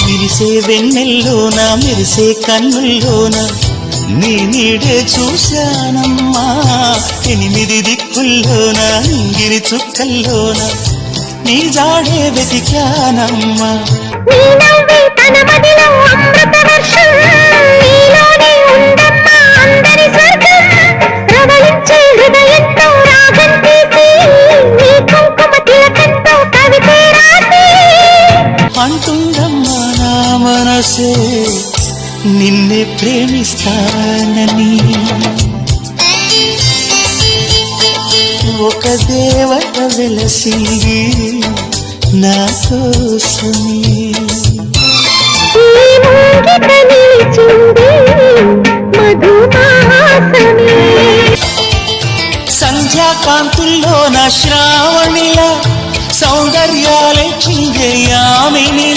విరిసే వెన్నెల్లోన మెరిసే కన్నుల్లోన నీ నీడే చూశానమ్మా. 8 దిక్కుల్లోన నింగిరి చుక్కల్లోన నీ జాడే వెతికానమ్మా. అంటుందమ్మా నా మనసే నిన్నే ప్రేమిస్తానని. ఒక దేవత వెలసింది నా కోసమే. సంధ్యాకాంతుల్లో నా శ్రావణిలా సౌందర్యాలే చిందే యామినిలా.